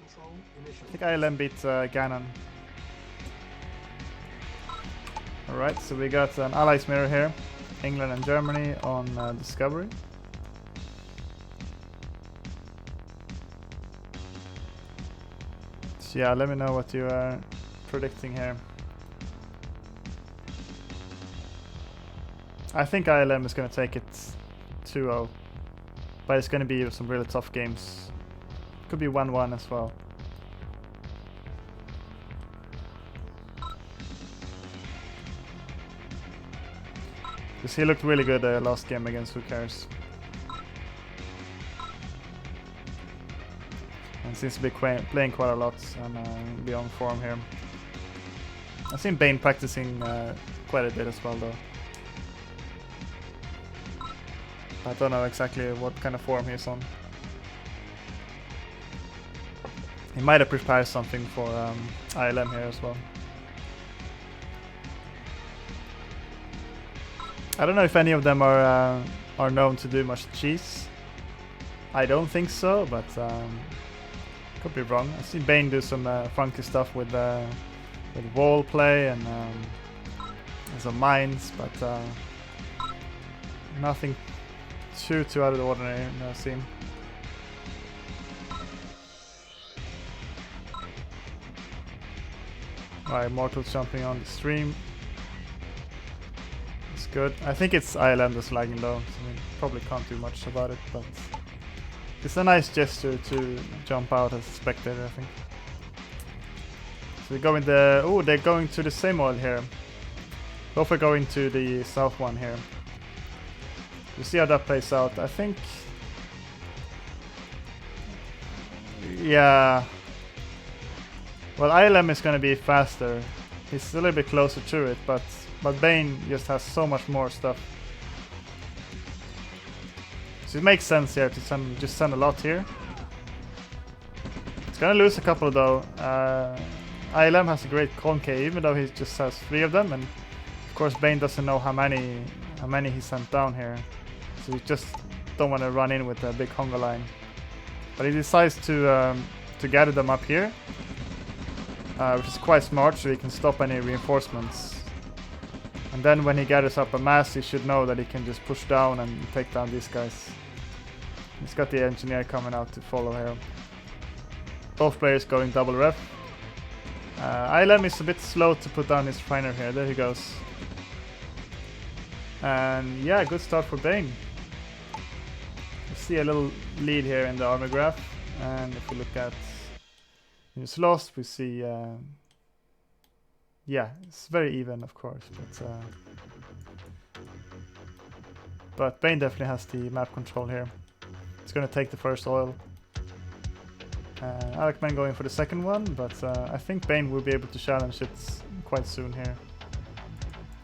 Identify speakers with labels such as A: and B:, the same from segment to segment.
A: I think ILM beat Ganon. Alright, so we got an Allies mirror here. England and Germany on Discovery. So yeah, let me know what you are predicting here. I think ILM is going to take it 2-0, but it's going to be some really tough games. Could be 1-1 as well. Because he looked really good last game against Who Cares. And seems to be playing quite a lot and be on form here. I've seen Bain practicing quite a bit as well though. I don't know exactly what kind of form he's on. He might have prepared something for ILM here as well. I don't know if any of them are known to do much cheese. I don't think so, but could be wrong. I've seen Bain do some funky stuff with wall play and some mines, but nothing too out of the ordinary in the scene. Alright, Mortal's jumping on the stream. It's good. I think it's ILM that's lagging though, so we probably can't do much about it, but it's a nice gesture to jump out as a spectator, I think. So we go in the... Oh, they're going to the same oil here. Both are going to the south one here. We'll see how that plays out. I think... Yeah... Well, ILM is going to be faster. He's a little bit closer to it, but Bain just has so much more stuff. So it makes sense here to just send a lot here. It's going to lose a couple though. ILM has a great concave, even though he just has 3 of them, and of course Bain doesn't know how many he sent down here. So he just don't want to run in with a big hunger line. But he decides to gather them up here, which is quite smart, so he can stop any reinforcements. And then when he gathers up a mass, he should know that he can just push down and take down these guys. He's got the engineer coming out to follow here. Both players going double ref. ILM is a bit slow to put down his refiner here. There he goes. And yeah, good start for Bain. We see a little lead here in the armor graph, and if we look at units lost, we see yeah, it's very even, of course, but Bain definitely has the map control here. It's going to take the first oil. Alekman going for the second one, but I think Bain will be able to challenge it quite soon here.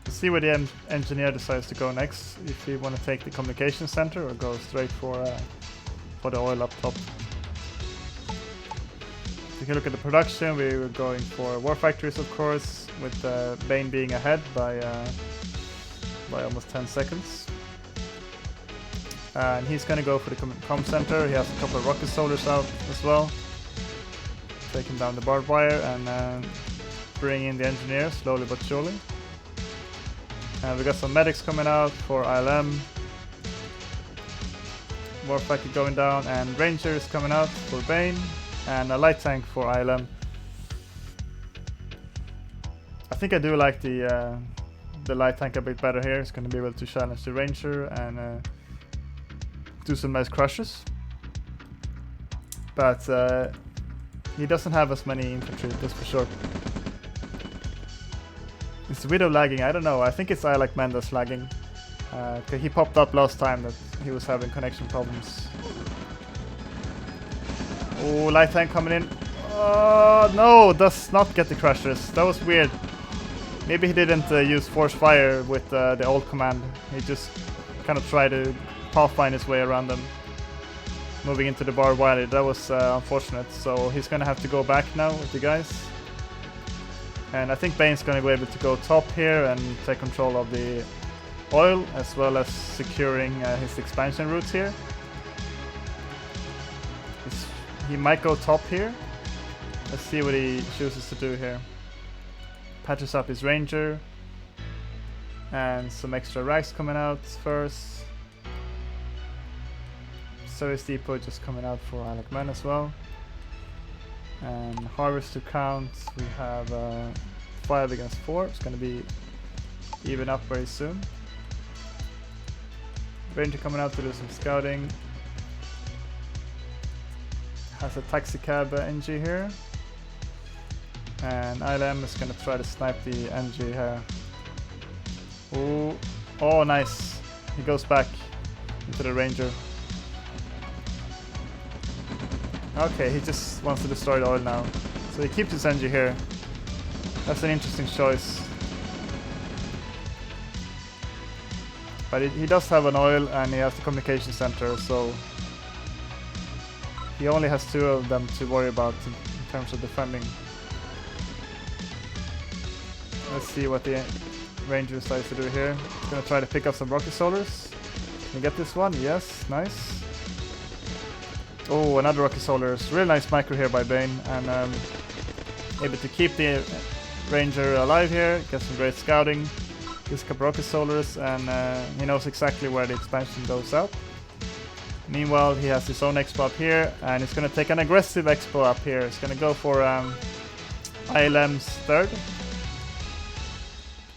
A: We'll see where the engineer decides to go next, if he want to take the communication center or go straight for the oil up top. If you look at the production, we were going for war factories, of course, with Bain being ahead by almost 10 seconds. And he's going to go for the comm center. He has a couple of rocket soldiers out as well, taking down the barbed wire and bring in the engineers slowly but surely. And we got some medics coming out for ILM. War factory going down, and rangers coming out for Bain, and a light tank for ILM. I think I do like the light tank a bit better here. It's going to be able to challenge the ranger and do some nice crushes. But he doesn't have as many infantry, that's for sure. Is Widow lagging? I don't know. I think it's ILM that's lagging. He popped up last time that he was having connection problems. Oh, light tank coming in. Oh no, does not get the crushers. That was weird. Maybe he didn't use force fire with the old command. He just kind of tried to pathfind his way around them, moving into the barbed wire. That was unfortunate. So he's gonna have to go back now with the guys. And I think Bain's gonna be able to go top here and take control of the oil, as well as securing his expansion routes here. He might go top here. Let's see what he chooses to do here. Patches up his ranger. And some extra racks coming out first. Service depot just coming out for ILM as well. And harvest to count, we have 5 against 4. It's going to be even up very soon. Ranger coming out to do some scouting. Has a taxi cab NG here. And ILM is going to try to snipe the NG here. Ooh. Oh, nice. He goes back into the ranger. Okay, he just wants to destroy the oil now. So he keeps his NG here. That's an interesting choice. But he does have an oil and he has the communication center, so he only has 2 of them to worry about in terms of defending. Let's see what the ranger decides to do here. He's gonna try to pick up some rocket soldiers. Can you get this one? Yes, nice. Oh, another rocket soldiers. Really nice micro here by Bain, and able to keep the ranger alive here. Get some great scouting. This couple rocket soldiers, and he knows exactly where the expansion goes out. Meanwhile, he has his own expo up here, and he's gonna take an aggressive expo up here. He's gonna go for ILM's 3rd.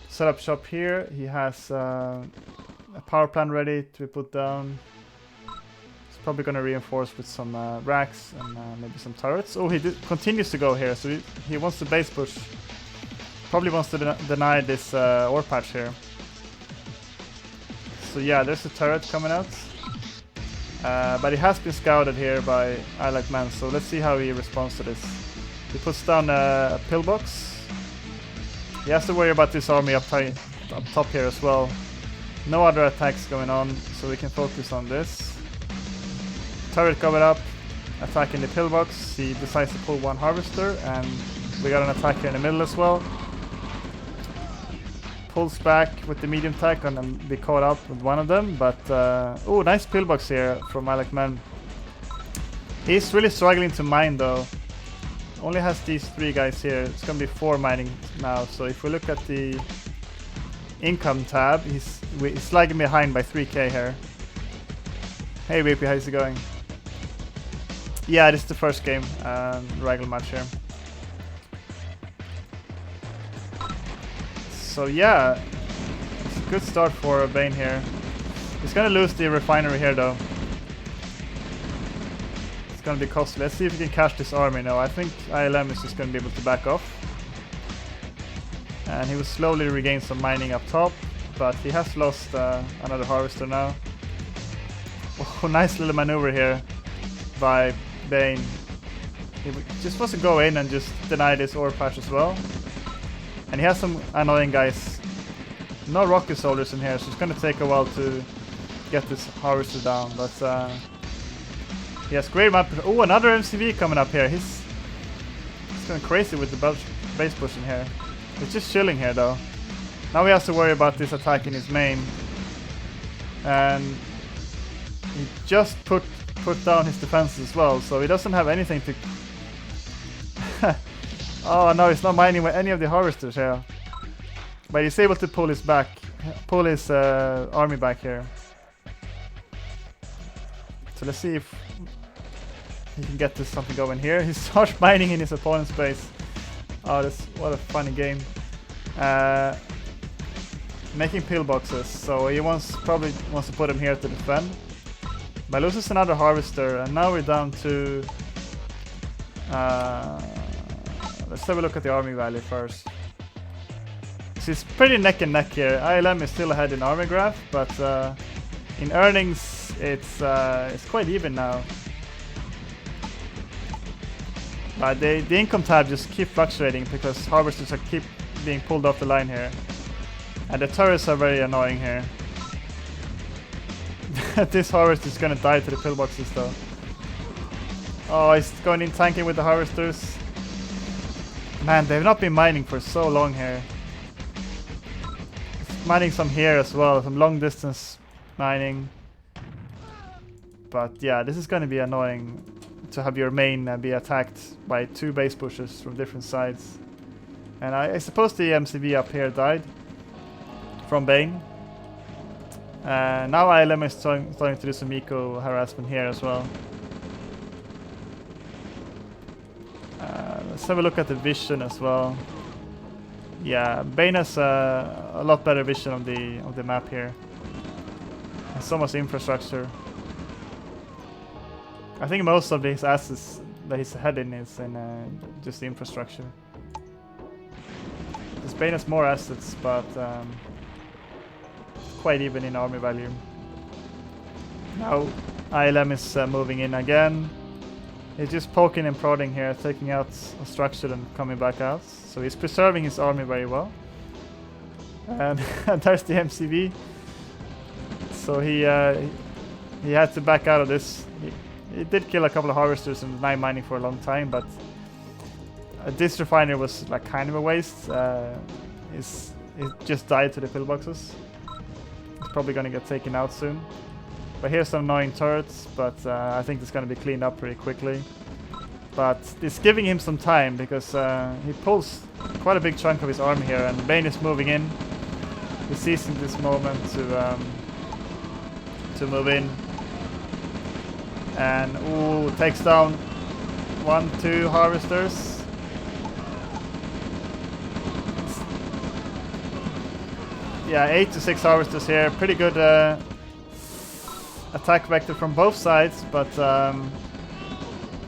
A: Set up shop here. He has a power plant ready to be put down. He's probably going to reinforce with some racks and maybe some turrets. Oh, he continues to go here, so he wants to base push. Probably wants to deny this ore patch here. So yeah, there's a turret coming out. But he has been scouted here by ILM, so let's see how he responds to this. He puts down a pillbox. He has to worry about this army up top here as well. No other attacks going on, so we can focus on this. Turret covered up, attacking the pillbox. He decides to pull 1 harvester, and we got an attack here in the middle as well. Pulls back with the medium attack and be caught up with 1 of them, but oh, nice pillbox here from ILM. He's really struggling to mine though. Only has these 3 guys here. It's gonna be 4 mining now. So if we look at the income tab, he's lagging behind by 3k here. Hey VP, how's it going? Yeah, this is the first game, RAGL match here. So yeah, it's a good start for Bain here. He's gonna lose the refinery here though. Gonna be costly. Let's see if we can catch this army now. I think ILM is just gonna be able to back off. And he will slowly regain some mining up top, but he has lost another harvester now. Oh, nice little maneuver here by Bain. He just wants to go in and just deny this ore patch as well. And he has some annoying guys. No rocket soldiers in here, so it's gonna take a while to get this harvester down, but yes, great map. Oh, another MCV coming up here. He's going crazy with the base push in here. He's just chilling here though. Now he has to worry about this attack in his main. And he just put down his defenses as well, so he doesn't have anything to... Oh no, he's not mining with any of the harvesters here. But he's able to pull his army back here. So let's see if he can get this something going here. He starts mining in his opponent's base. Oh, what a funny game. Making pillboxes, so he probably wants to put him here to defend. But loses another harvester, and now we're down to... let's have a look at the army value first. So it's pretty neck and neck here. ILM is still ahead in army graph, but in earnings it's quite even now. The income tab just keep fluctuating because harvesters keep being pulled off the line here. And the turrets are very annoying here. This harvester is gonna die to the pillboxes though. Oh, he's going in tanking with the harvesters. Man, they've not been mining for so long here. He's mining some here as well, some long distance mining. But yeah, this is gonna be annoying to have your main be attacked by 2 base pushers from different sides. And I suppose the MCV up here died from Bain. Now ILM is starting to do some eco harassment here as well. Let's have a look at the vision as well. Yeah, Bain has a lot better vision of the map here. And so much infrastructure. I think most of his assets that he's ahead in is in just the infrastructure. Bain has more assets, but quite even in army value. Now ILM is moving in again. He's just poking and prodding here, taking out a structure and coming back out. So he's preserving his army very well. And there's the MCV. So he had to back out of this. He did kill a couple of harvesters and 9 mining for a long time, but this refinery was like kind of a waste. It just died to the pillboxes. It's probably gonna get taken out soon. But here's some annoying turrets, but I think it's gonna be cleaned up pretty quickly. But it's giving him some time because he pulls quite a big chunk of his army here, and Bain is moving in. He's seizing this moment to move in. And ooh, takes down 1, 2 harvesters. Yeah, 8 to 6 harvesters here. Pretty good attack vector from both sides, but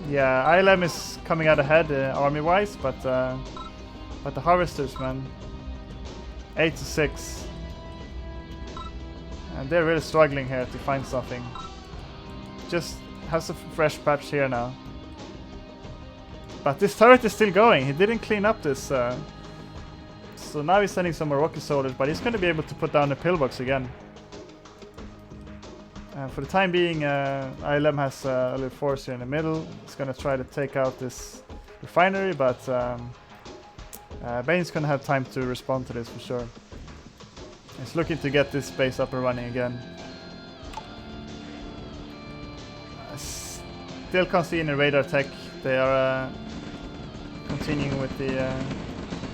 A: yeah, ILM is coming out ahead army-wise, but the harvesters, man, 8 to 6, and they're really struggling here to find something. Just has a fresh patch here now, but this turret is still going. He didn't clean up this. So now he's sending some more rocket soldiers, but he's going to be able to put down the pillbox again. For the time being, ILM has a little force here in the middle. It's going to try to take out this refinery, but Bain's going to have time to respond to this for sure. He's looking to get this base up and running again. Still can't see any radar tech. They are continuing with the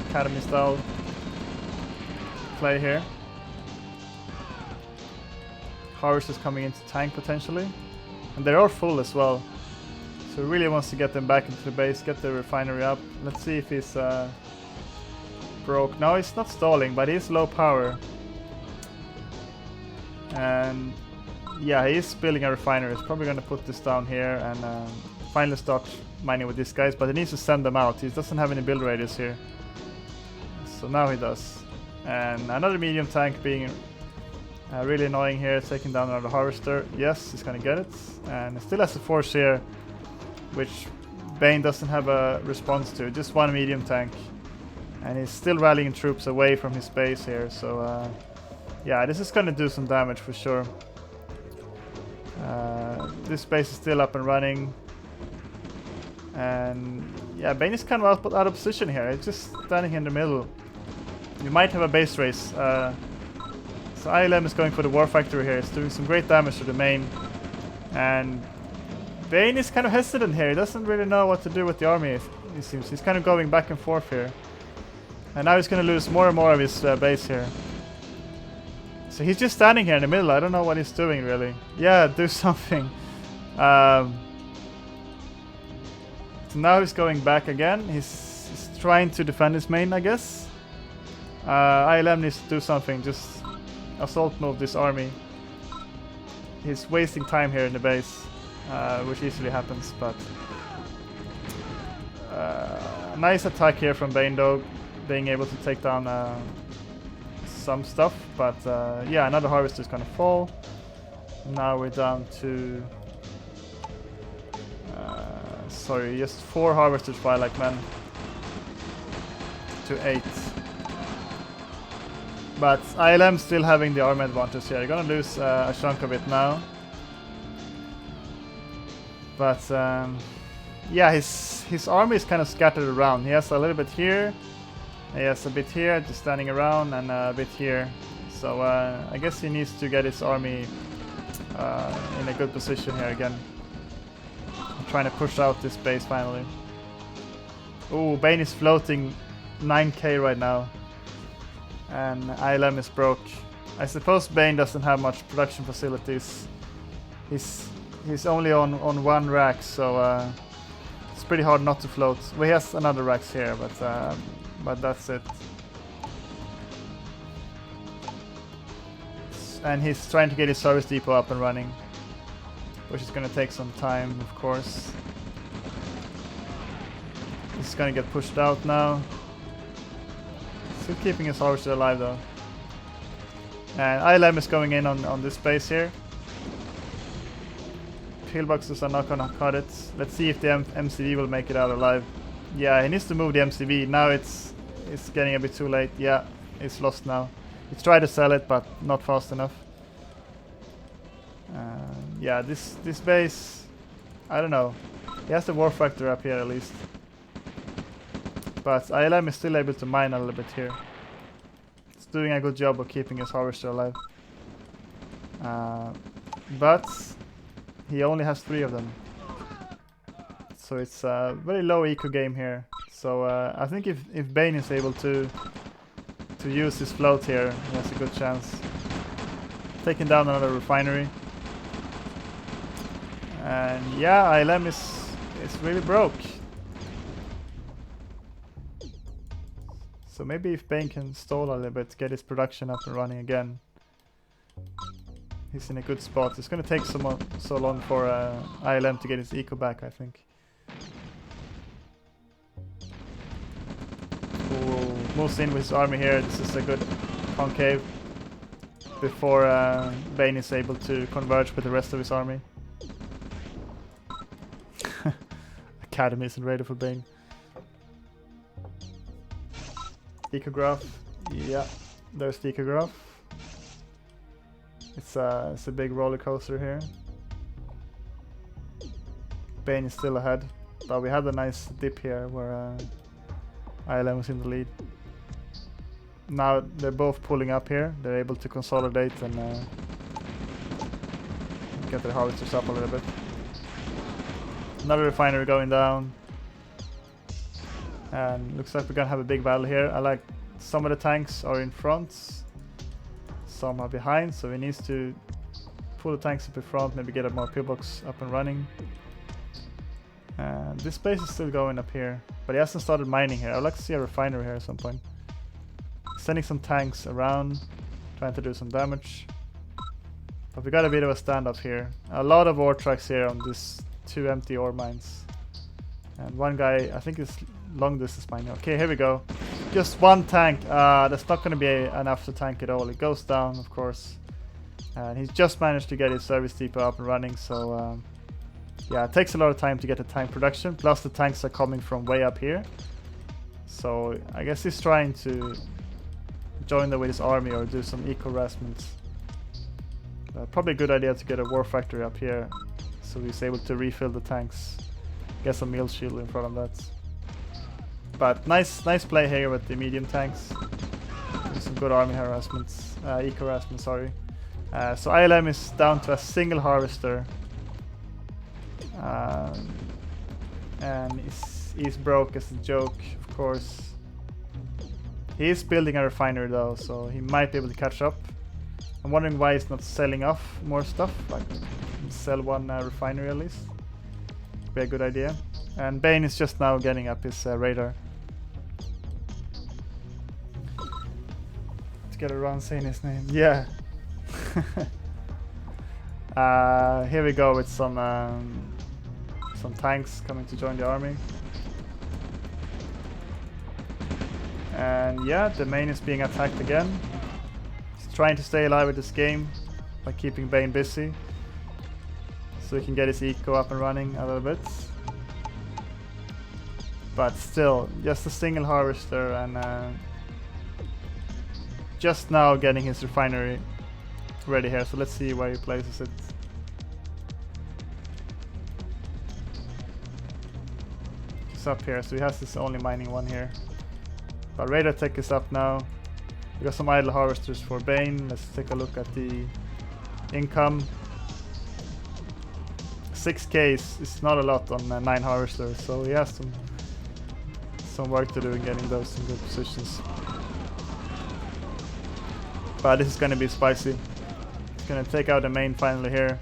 A: academy style play here. Harvesters coming into tank potentially, and they are full as well, so he really wants to get them back into the base, get the refinery up. Let's see if he's broke. No, he's not stalling, but he's low power, and yeah, he is building a refinery. He's probably going to put this down here and finally start mining with these guys, but he needs to send them out. He doesn't have any build radius here, so now he does. And another medium tank being really annoying here, taking down another harvester. Yes, he's gonna get it, and still has a force here, which Bain doesn't have a response to. Just 1 medium tank, and he's still rallying troops away from his base here. So yeah, this is gonna do some damage for sure. This base is still up and running, and yeah, Bain is kind of out of position here. He's just standing in the middle. You might have a base race. So ILM is going for the war factory here. It's doing some great damage to the main, and Bain is kind of hesitant here. He doesn't really know what to do with the army, it seems. He's kind of going back and forth here, and now he's going to lose more and more of his base here. So he's just standing here in the middle. I don't know what he's doing really. Yeah, do something. So now he's going back again. He's trying to defend his main, I guess. ILM needs to do something. Just assault move this army. He's wasting time here in the base, which easily happens, but nice attack here from Bain though, being able to take down some stuff, but yeah, another harvester is gonna fall. Now we're down to sorry, just 4 harvesters by like men to 8. But ILM still having the army advantage here. You're gonna lose a chunk of it now. But yeah, his army is kind of scattered around. He has a little bit here, he has a bit here, just standing around, and a bit here. So I guess he needs to get his army in a good position here again. trying to push out this base finally. Ooh, Bain is floating 9k right now. And ILM is broke. I suppose Bain doesn't have much production facilities. He's only on one rack, so it's pretty hard not to float. Well, he has another racks here, but that's it. And he's trying to get his service depot up and running, which is going to take some time, of course. He's going to get pushed out now. Still keeping his harvester alive though. And ILM is going in on this base here. Pillboxes are not going to cut it. Let's see if the MCV will make it out alive. Yeah, he needs to move the MCV. Now it's getting a bit too late. Yeah, it's lost now. He's tried to sell it, but not fast enough. Yeah, this base, I don't know. He has the war factor up here at least. But ILM is still able to mine a little bit here. It's doing a good job of keeping his harvester alive. But he only has 3 of them. So it's a very low eco game here. So I think if Bain is able to use his float here, he has a good chance. Taking down another refinery. And yeah, ILM is really broke. So maybe if Bain can stall a little bit, get his production up and running again. He's in a good spot. It's going to take so long for ILM to get his eco back, I think. Ooh, moves in with his army here. This is a good concave before Bain is able to converge with the rest of his army. Academy isn't ready for Bain. Ecograph, yeah, there's the ecograph. It's a big roller coaster here. Bain is still ahead, but we had a nice dip here where ILM was in the lead. Now they're both pulling up here. They're able to consolidate and get their harvesters up a little bit. Another refinery going down. And looks like we're gonna have a big battle here. I like some of the tanks are in front, some are behind, so he needs to pull the tanks up in front, maybe get a more pillbox up and running. And this base is still going up here, but he hasn't started mining here. I'd like to see a refinery here at some point. Sending some tanks around, trying to do some damage. But we got a bit of a standoff here. A lot of ore trucks here on these 2 empty ore mines. And one guy, I think is long distance mining. Okay, here we go. Just one tank. That's not going to be enough to tank it all. It goes down, of course. And he's just managed to get his service depot up and running. So, yeah, it takes a lot of time to get the tank production. Plus, the tanks are coming from way up here. So, I guess he's trying to join them with his army or do some eco-harassment. Probably a good idea to get a war factory up here. So he's able to refill the tanks. Get some meal shield in front of that. But nice play here with the medium tanks. Some good army harassments, eco harassment, sorry. So ILM is down to a single harvester. And he's broke as a joke, of course. He is building a refinery though, so he might be able to catch up. I'm wondering why he's not selling off more stuff, like sell one refinery at least. Could be a good idea. And Bain is just now getting up his radar. To get around saying his name. Yeah. Here we go with some tanks coming to join the army. And yeah, the main is being attacked again. He's trying to stay alive with this game by keeping Bain busy, so he can get his eco up and running a little bit. But still, just a single harvester and just now getting his refinery ready here. So let's see where he places it. It's up here, so he has his only mining one here. But radar tech is up now. We got some idle harvesters for Bain. Let's take a look at the income. 6k is not a lot on 9 harvesters, so he has some work to do in getting those in good positions. But this is going to be spicy. It's going to take out the main finally here.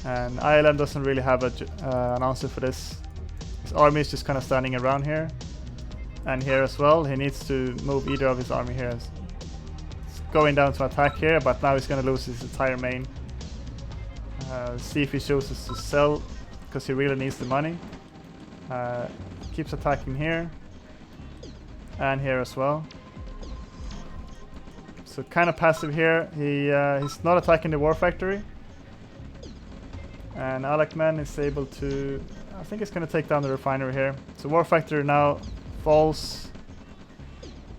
A: And ILM doesn't really have an answer for this. His army is just kind of standing around here. And here as well. He needs to move either of his army here. It's going down to attack here, but now he's going to lose his entire main. See if he chooses to sell, because he really needs the money. Keeps attacking here. And here as well. So kind of passive here. He's not attacking the war factory. And Alekman is able to... I think he's going to take down the refinery here. So war factory now falls.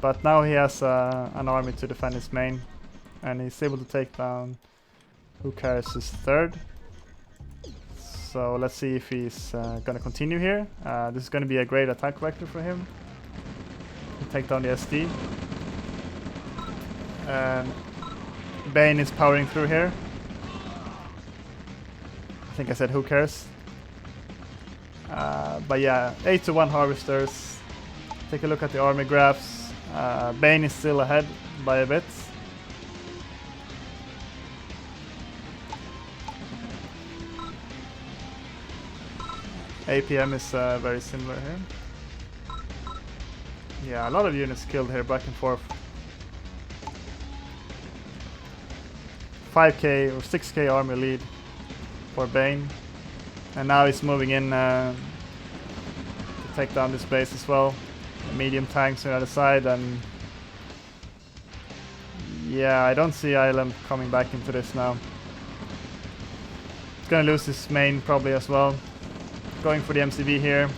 A: But now he has an army to defend his main. And he's able to take down... Who cares his third. So let's see if he's going to continue here. This is going to be a great attack vector for him. Take down the SD. And Bain is powering through here. I think I said who cares. But yeah, 8-1 harvesters. Take a look at the army graphs. Bain is still ahead by a bit. APM is very similar here. Yeah, a lot of units killed here, back and forth. 5k or 6k army lead for Bain. And now he's moving in to take down this base as well. Medium tanks on the other side, and yeah, I don't see ILM coming back into this now. He's gonna lose his main probably as well. Going for the MCV here.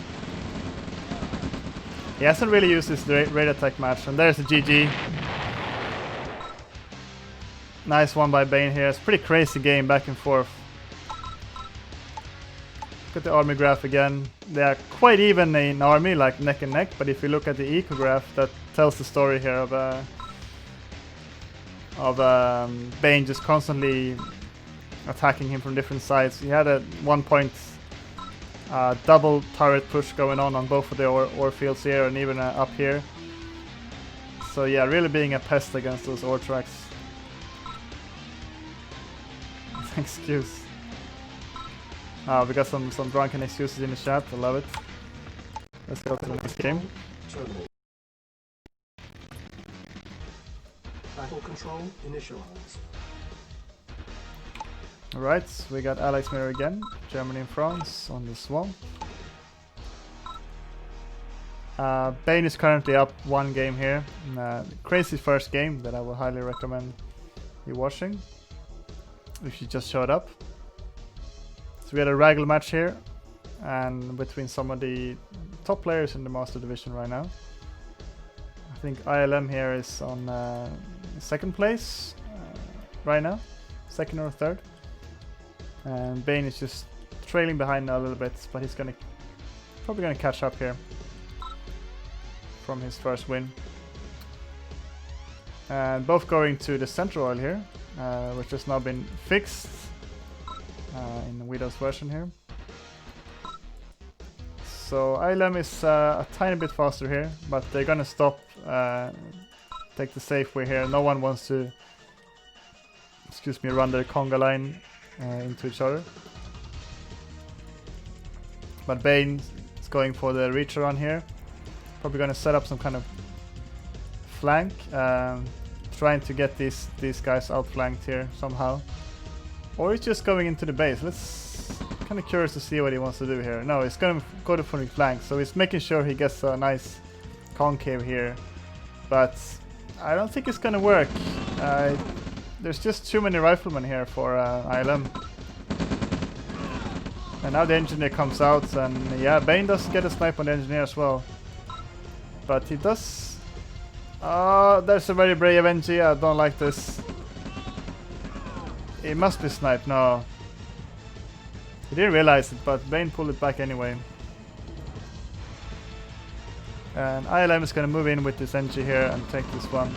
A: He hasn't really used his raid attack match, and there's a GG. Nice one by Bain here. It's a pretty crazy game, back and forth. Look at the army graph again. They are quite even in army, like neck and neck, but if you look at the eco graph, that tells the story here of Bain just constantly attacking him from different sides. He had at one point double turret push going on both of the ore fields here and even up here. So yeah, really being a pest against those ore tracks. Excuse. We got some drunken excuses in the chat. I love it. Let's go to the next game.
B: Battle control initialized.
A: Alright, we got Alex Mirror again. Germany and France on the Swamp. Bain is currently up one game here. Crazy first game that I would highly recommend you watching if you just showed up. So we had a RAGL match here, and between some of the top players in the Master Division right now. I think ILM here is on second place right now, second or third. And Bain is just trailing behind a little bit, but he's probably gonna catch up here from his first win. And both going to the Central Oil here, which has now been fixed in the Widow's version here. So ILM is a tiny bit faster here, but they're gonna stop, take the safe way here. No one wants to, excuse me, run their conga line into each other. But Bain is going for the reach around here. Probably gonna set up some kind of flank, trying to get these guys outflanked here somehow. Or he's just going into the base. Kind of curious to see what he wants to do here. No, he's gonna go to the flank, so he's making sure he gets a nice concave here. But I don't think it's gonna work. There's just too many riflemen here for ILM. And now the engineer comes out, and yeah, Bain does get a snipe on the engineer as well. But he does... there's a very brave NG, I don't like this. It must be sniped, no. He didn't realize it, but Bain pulled it back anyway. And ILM is gonna move in with this NG here and take this one.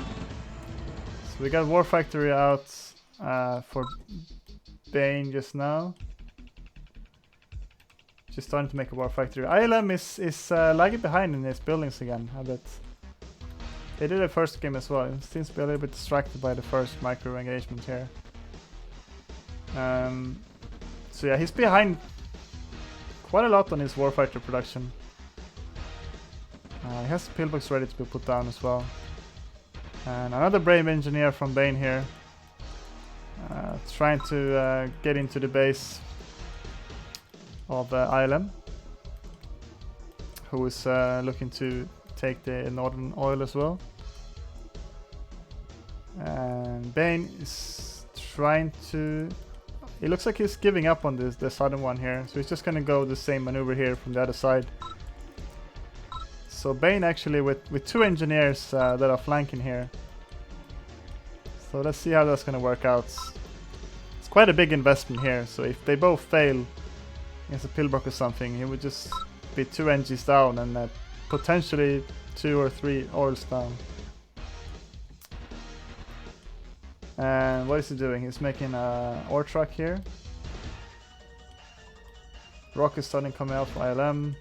A: So we got War Factory out for Bain just now. Just starting to make a war factory. ILM is lagging behind in his buildings again a bit. They did the first game as well. It seems to be a little bit distracted by the first micro engagement here. So yeah, he's behind quite a lot on his warfighter production. He has the pillbox ready to be put down as well. And another brave engineer from Bain here. Trying to get into the base of ILM, who is looking to take the northern oil as well. And Bain is trying to... It looks like he's giving up on the southern one here, so he's just gonna go the same maneuver here from the other side. So Bain actually with 2 engineers that are flanking here. So let's see how that's gonna work out. It's quite a big investment here, so if they both fail against a pillbox or something, he would just be 2 NGs down and potentially 2 or 3 oils down. And what is he doing? He's making a ore truck here. Rock is starting coming out for ILM.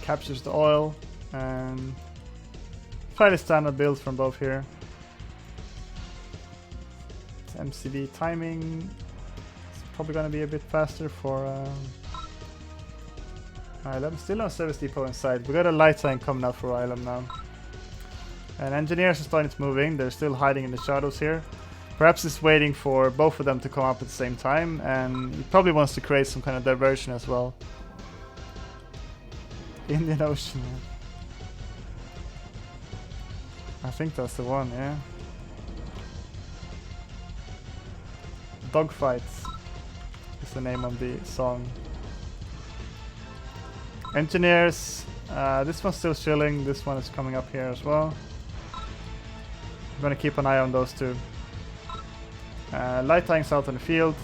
A: Captures the oil, and fairly standard build from both here. MCB timing, it's probably going to be a bit faster for ILM. Still no service depot inside. We got a light tank coming out for ILM now. And engineers are starting to move in. They're still hiding in the shadows here. Perhaps he's waiting for both of them to come up at the same time, and he probably wants to create some kind of diversion as well. Indian Ocean. I think that's the one, yeah. Dogfights is the name of the song. Engineers, this one's still chilling, this one is coming up here as well. I'm gonna keep an eye on those two. Light tanks out on the field,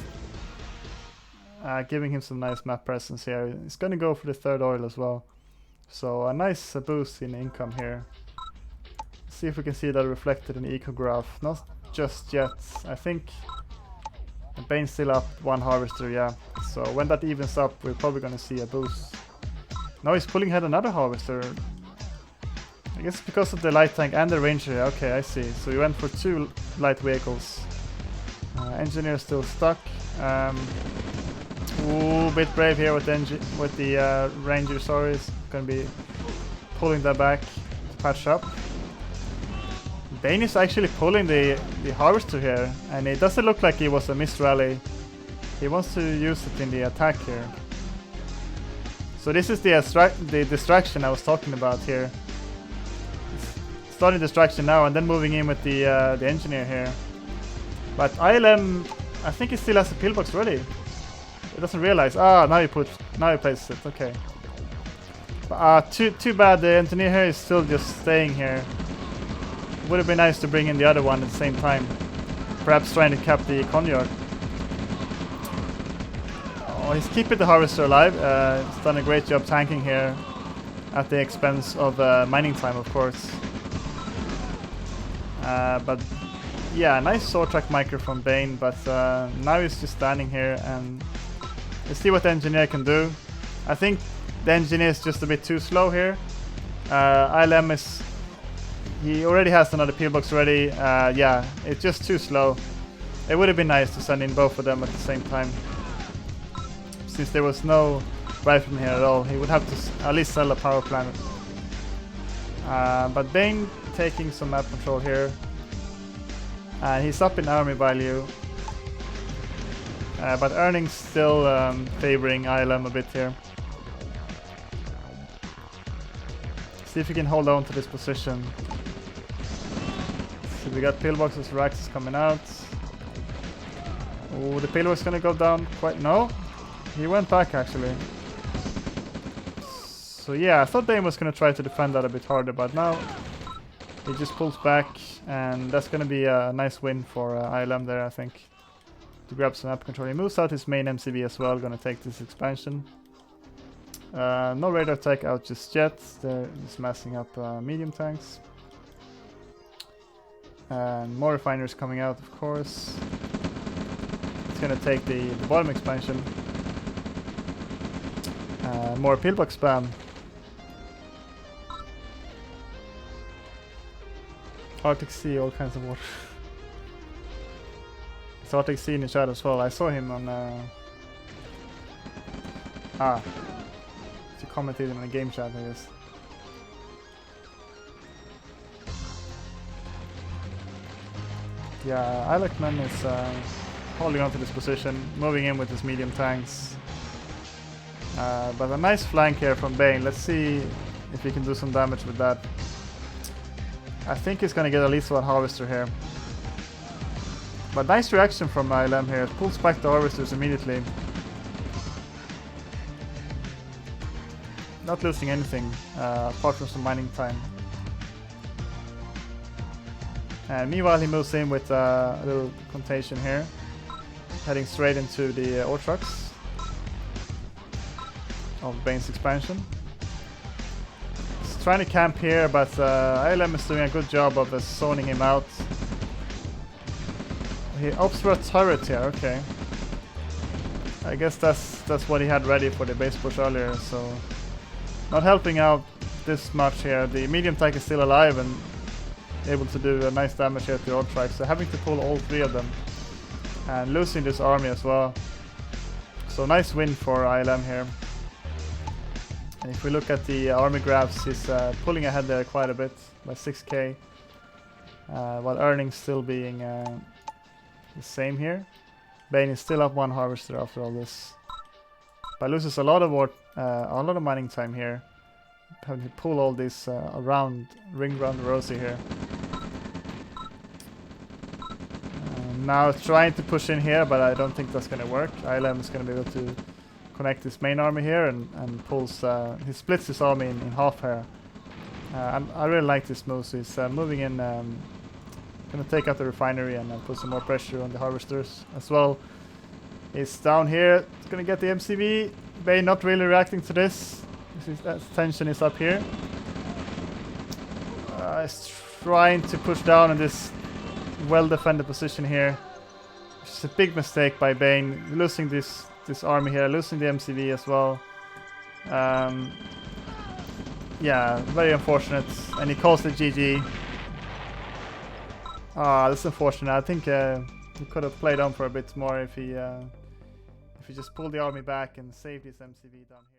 A: giving him some nice map presence here. He's gonna go for the 3rd oil as well. So a nice boost in income here. Let's see if we can see that reflected in the eco graph. Not just yet. I think Bain's still up 1 harvester, yeah. So when that evens up, we're probably gonna see a boost. Now he's pulling ahead another harvester. I guess because of the light tank and the ranger. Okay, I see. So he went for 2 light vehicles. Engineer still stuck. Ooh, bit brave here with the ranger. Sorry, is gonna be pulling that back to patch up. Bain is actually pulling the harvester here, and it doesn't look like it was a missed rally. He wants to use it in the attack here. So this is the distraction I was talking about here. Starting distraction now and then moving in with the engineer here. But ILM, I think he still has a pillbox ready. He doesn't realize. Ah, now he places it. Okay. Too bad the engineer here is still just staying here. Would have been nice to bring in the other one at the same time. Perhaps trying to cap the conjure. Oh, he's keeping the harvester alive. He's done a great job tanking here at the expense of mining time, of course. But yeah, nice sword track micro from Bain, but now he's just standing here, and let's see what the engineer can do. I think the engineer is just a bit too slow here. ILM is... He already has another pillbox ready. Yeah, it's just too slow. It would have been nice to send in both of them at the same time. Since there was no rifleman here at all, he would have to at least sell a power plant. But Bain taking some map control here. And he's up in army value. But earnings still favoring ILM a bit here. See if we can hold on to this position. So we got pillboxes, racks coming out. Oh, the pillbox is gonna go down quite... No, he went back actually. So yeah, I thought Bain was gonna try to defend that a bit harder, but now he just pulls back, and that's gonna be a nice win for ILM there, I think. To grab some map control. He moves out his main MCB as well, gonna take this expansion. No radar tech out just yet. They're just massing up medium tanks. And more refiners coming out, of course. He's gonna take the bottom expansion. More pillbox spam. Arctic Sea, all kinds of water. It's Arctic Sea in the chat as well. I saw him on... he commented in a game chat, I guess. Yeah, Eilachman is holding on to this position, moving in with his medium tanks. But a nice flank here from Bain. Let's see if he can do some damage with that. I think he's gonna get at least one harvester here. But nice reaction from ILM here. Pulls back the harvesters immediately. Not losing anything apart from some mining time. And meanwhile he moves in with a little contagion here. Heading straight into the ore trucks of Bain's expansion. He's trying to camp here, but ILM is doing a good job of zoning him out. He opts for a turret here, okay. I guess that's what he had ready for the base push earlier, so not helping out this much here. The medium tank is still alive and able to do a nice damage here to the ore trucks, so having to pull all three of them and losing this army as well. So nice win for ILM here. And if we look at the army graphs, he's pulling ahead there quite a bit by 6k, while earnings still being the same here. Bain is still up one harvester after all this, but loses a lot of mining time here. Having to pull all this ring around Rosie here. Now trying to push in here, but I don't think that's going to work. ILM is going to be able to connect his main army here and pulls. He splits his army in half here. I really like this move. So he's moving in. Going to take out the refinery and put some more pressure on the harvesters as well. He's down here. He's going to get the MCV. Bain not really reacting to this. His tension is up here. He's trying to push down on this well-defended position here. Which is a big mistake by Bain. Losing this army here, losing the MCV as well. Yeah, very unfortunate. And he calls it GG. That's unfortunate. I think he could have played on for a bit more if he just pulled the army back and saved his MCV down here.